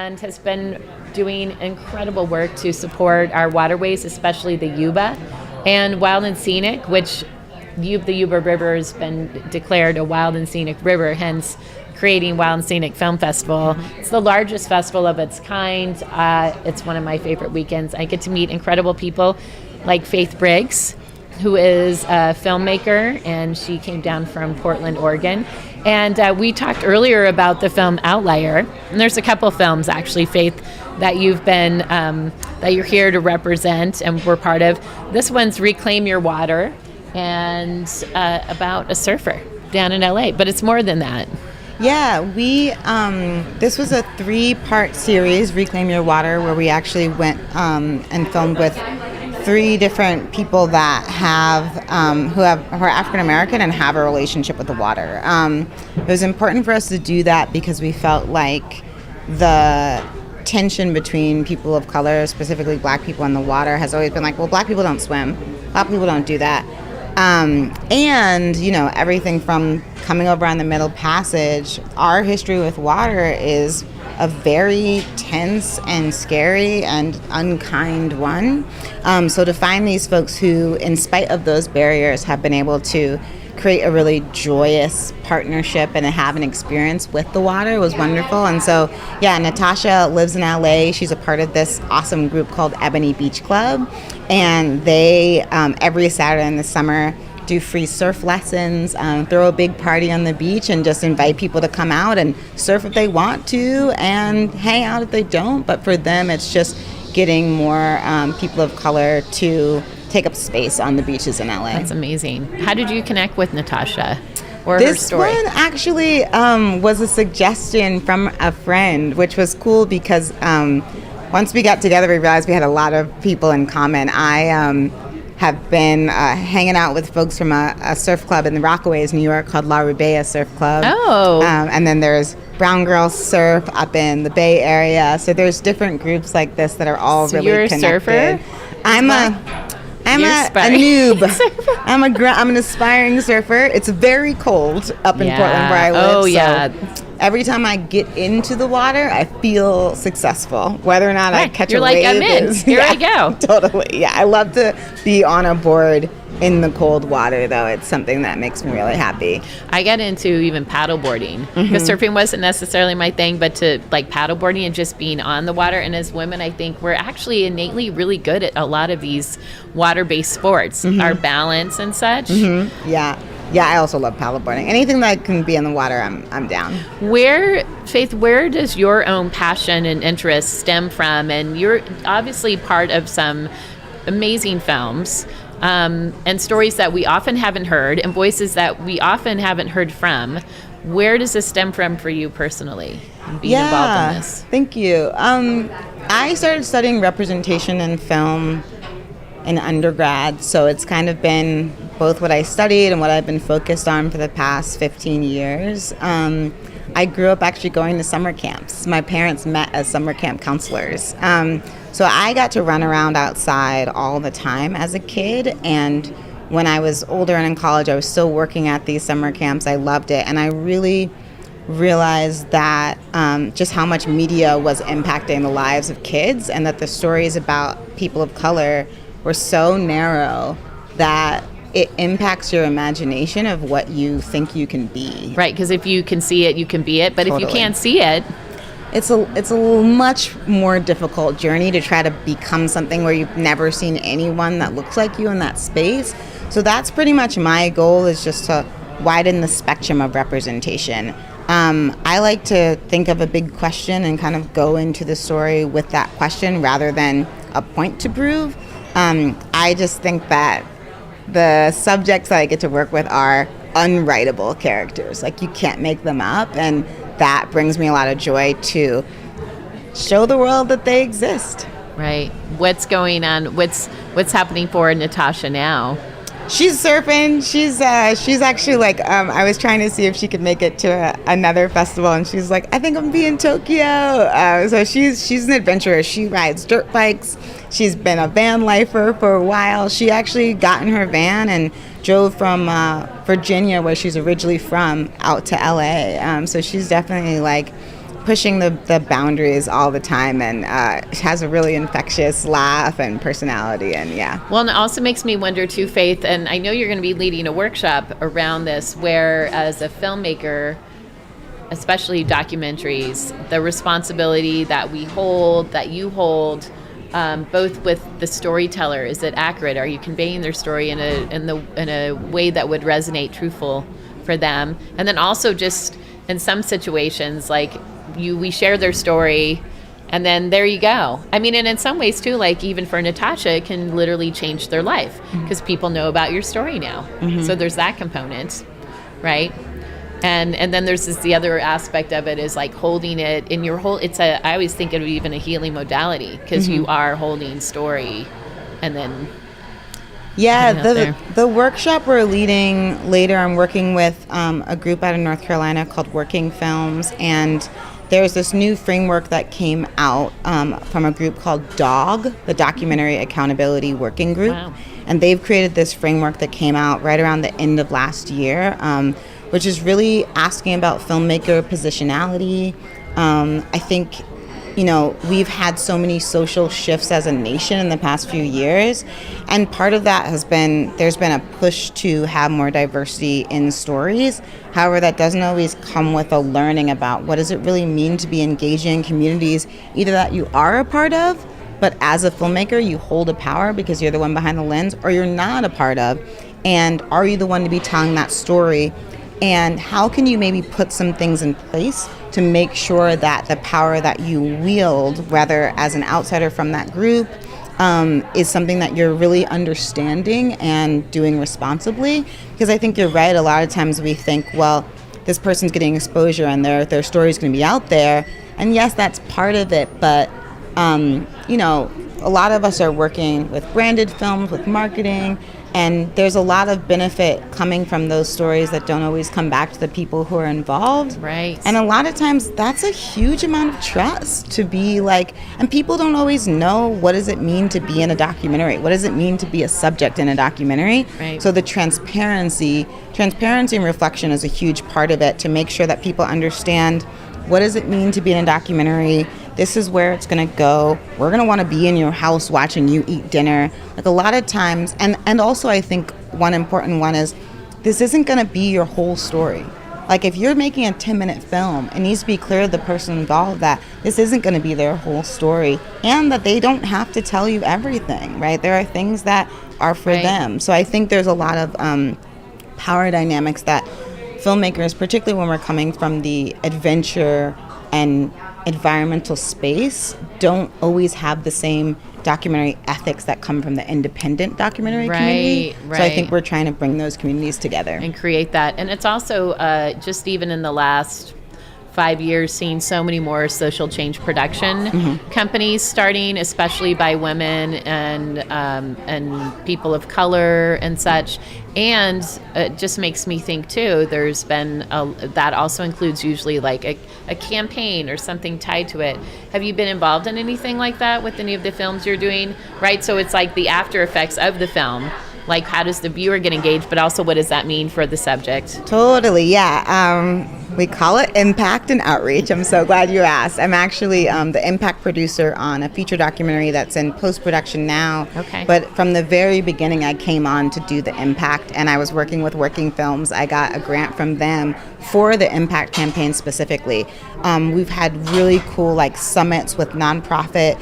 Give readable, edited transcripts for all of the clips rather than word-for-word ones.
and has been doing incredible work to support our waterways, especially the Yuba and Wild and Scenic, which the Yuba River has been declared a wild and scenic river, hence creating Wild and Scenic Film Festival. It's the largest festival of its kind. It's one of my favorite weekends. I get to meet incredible people like Faith Briggs, who is a filmmaker, and she came down from Portland, Oregon. And we talked earlier about the film Outlier, and there's a couple films actually, Faith, that you've been that you're here to represent and we're part of. This one's Reclaim Your Water, and about a surfer down in LA, but it's more than that. Yeah, we this was a 3-part series, Reclaim Your Water, where we actually went and filmed with 3 different people that who are African American and have a relationship with the water. It was important for us to do that because we felt like the tension between people of color, specifically Black people, in the water has always been like, well, Black people don't swim, Black people don't do that. And, you know, everything from coming over on the Middle Passage, our history with water is a very tense and scary and unkind one. So to find these folks who, in spite of those barriers, have been able to create a really joyous partnership and have an experience with the water was wonderful. And so, yeah, Natasha lives in LA. She's a part of this awesome group called Ebony Beach Club. And they, every Saturday in the summer, do free surf lessons, throw a big party on the beach, and just invite people to come out and surf if they want to and hang out if they don't. But for them, it's just getting more people of color to take up space on the beaches in LA. That's amazing. How did you connect with Natasha or her story? This one actually was a suggestion from a friend, which was cool because once we got together, we realized we had a lot of people in common. I have been hanging out with folks from a surf club in the Rockaways, New York, called La Rubea Surf Club. Oh. And then there's Brown Girls Surf up in the Bay Area. So there's different groups like this that are all really connected. You're a surfer? I'm a noob. I'm an aspiring surfer. It's very cold up in Portland where I live. Oh, yeah. So every time I get into the water, I feel successful. Whether or not I catch a wave. You're like, I'm in. Here I go. Totally. Yeah, I love to be on a board in the cold water, though. It's something that makes me really happy. I got into even paddleboarding because surfing wasn't necessarily my thing, but to like paddleboarding and just being on the water. And as women, I think we're actually innately really good at a lot of these water-based sports, our balance and such. Yeah. Yeah, I also love paddleboarding. Anything that can be in the water, I'm down. Faith, where does your own passion and interest stem from? And you're obviously part of some amazing films and stories that we often haven't heard and voices that we often haven't heard from. Where does this stem from for you personally, being involved in this? Thank you. I started studying representation in film in undergrad, so it's kind of been both what I studied and what I've been focused on for the past 15 years. I grew up actually going to summer camps. My parents met as summer camp counselors. So I got to run around outside all the time as a kid, and when I was older and in college, I was still working at these summer camps. I loved it, and I really realized that just how much media was impacting the lives of kids, and that the stories about people of color were so narrow that it impacts your imagination of what you think you can be. Right, because if you can see it, you can be it. But Totally. if you can't see it, it's a much more difficult journey to try to become something where you've never seen anyone that looks like you in that space. So that's pretty much my goal, is just to widen the spectrum of representation. I like to think of a big question and kind of go into the story with that question rather than a point to prove. I just think that the subjects that I get to work with are unwritable characters. Like, you can't make them up, and that brings me a lot of joy to show the world that they exist. right? What's going on? What's happening for Natasha now? She's surfing. She's actually like, I was trying to see if she could make it to another festival, and she's like, I think I'm gonna be in Tokyo. So she's an adventurer. She rides dirt bikes. She's been a van lifer for a while. She actually got in her van and drove from Virginia, where she's originally from, out to LA. So she's definitely like pushing the boundaries all the time, and has a really infectious laugh and personality, and yeah. Well, and it also makes me wonder too, Faith, and I know you're going to be leading a workshop around this, where as a filmmaker, especially documentaries, the responsibility that we hold, that you hold, both with the storyteller, is it accurate? Are you conveying their story in a way that would resonate truthful for them? And then also just in some situations, like we share their story, and then there you go. I mean, and in some ways too, like even for Natasha, it can literally change their life because people know about your story now. So there's that component, right? And then there's the other aspect of it is like holding it in your whole. I always think of it even a healing modality, because you are holding story, and then. Yeah, the workshop we're leading later, I'm working with a group out of North Carolina called WildScenicFilms, and there's this new framework that came out from a group called DOG, the Documentary Accountability Working Group. Wow. And they've created this framework that came out right around the end of last year, which is really asking about filmmaker positionality. I think, we've had so many social shifts as a nation in the past few years, and part of that has been, there's been a push to have more diversity in stories. However, that doesn't always come with a learning about what does it really mean to be engaging in communities, either that you are a part of, but as a filmmaker, you hold a power because you're the one behind the lens, or you're not a part of, and are you the one to be telling that story? And how can you maybe put some things in place to make sure that the power that you wield, whether as an outsider from that group, is something that you're really understanding and doing responsibly? Because I think you're right. A lot of times we think, well, this person's getting exposure and their story's going to be out there. And yes, that's part of it. But, a lot of us are working with branded films, with marketing, and there's a lot of benefit coming from those stories that don't always come back to the people who are involved. Right. And a lot of times that's a huge amount of trust to be like, and people don't always know what does it mean to be in a documentary? What does it mean to be a subject in a documentary? Right. So the transparency and reflection is a huge part of it, to make sure that people understand what does it mean to be in a documentary. This is where it's going to go. We're going to want to be in your house watching you eat dinner. Like a lot of times, and also I think one important one is, this isn't going to be your whole story. Like if you're making a 10-minute film, it needs to be clear to the person involved that this isn't going to be their whole story, and that they don't have to tell you everything, right? There are things that are for them. So I think there's a lot of power dynamics that filmmakers, particularly when we're coming from the adventure and environmental space, don't always have the same documentary ethics that come from the independent documentary community. Right. So I think we're trying to bring those communities together and create that. And it's also just even in the last 5 years, seeing so many more social change production companies starting, especially by women and people of color and such. And it just makes me think too, there's been that also includes usually like a campaign or something tied to it. Have you been involved in anything like that with any of the films you're doing? Right, so it's like the after effects of the film. Like, how does the viewer get engaged, but also what does that mean for the subject? Totally, yeah. We call it impact and outreach. I'm so glad you asked. I'm actually the impact producer on a feature documentary that's in post-production now. Okay. But from the very beginning, I came on to do the impact, and I was working with WildScenicFilms. I got a grant from them for the impact campaign specifically. We've had really cool like summits with nonprofit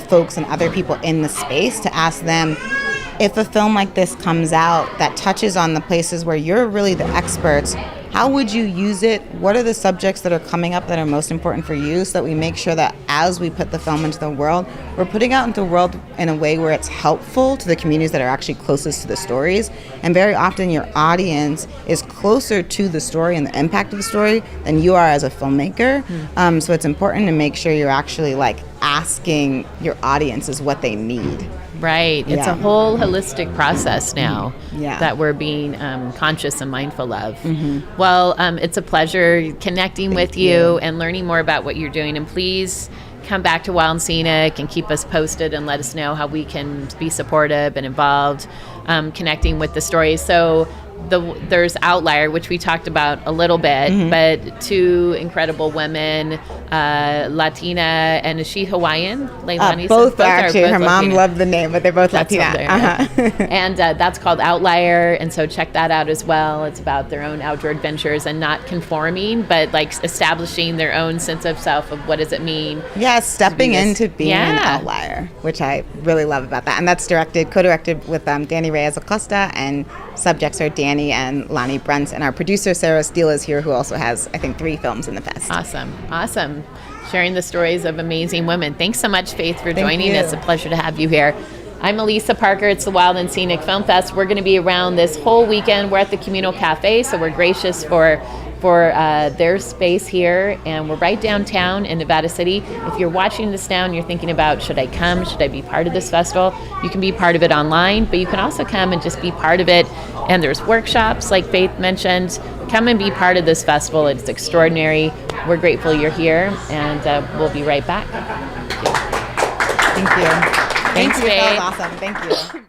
folks and other people in the space to ask them, if a film like this comes out that touches on the places where you're really the experts, how would you use it? What are the subjects that are coming up that are most important for you, so that we make sure that as we put the film into the world, we're putting it out into the world in a way where it's helpful to the communities that are actually closest to the stories. And very often your audience is closer to the story and the impact of the story than you are as a filmmaker. So it's important to make sure you're actually like asking your audiences what they need. Right. It's a whole holistic process now Yeah. that we're being conscious and mindful of. Well, it's a pleasure connecting with you and learning more about what you're doing. And please come back to Wild and Scenic and keep us posted and let us know how we can be supportive and involved, connecting with the stories. So there's Outlier, which we talked about a little bit, but two incredible women, Latina, and is she Hawaiian? Leilani? Both actually. Her mom Latina. loved the name, but they're both That's Latina. And that's called Outlier, and so check that out as well. It's about their own outdoor adventures and not conforming, but like establishing their own sense of self of what does it mean. Yeah, stepping into being an outlier, which I really love about that. And that's co-directed with Danny Reyes Acosta, and subjects are Danny and Lonnie Brent, and our producer Sarah Steele is here, who also has, I think, 3 films in the fest. Awesome. Sharing the stories of amazing women. Thanks so much, Faith, for joining us. A pleasure to have you here. I'm Elisa Parker. It's the Wild and Scenic Film Fest. We're going to be around this whole weekend. We're at the Communal Cafe, so we're gracious for their space here, and we're right downtown in Nevada City. If you're watching this now and you're thinking about, should I come, should I be part of this festival, you can be part of it online, but you can also come and just be part of it. And there's workshops like Faith mentioned. Come and be part of this festival. It's extraordinary. We're grateful you're here, and we'll be right back. Thank you. Thanks, Faith. That was awesome. Thank you.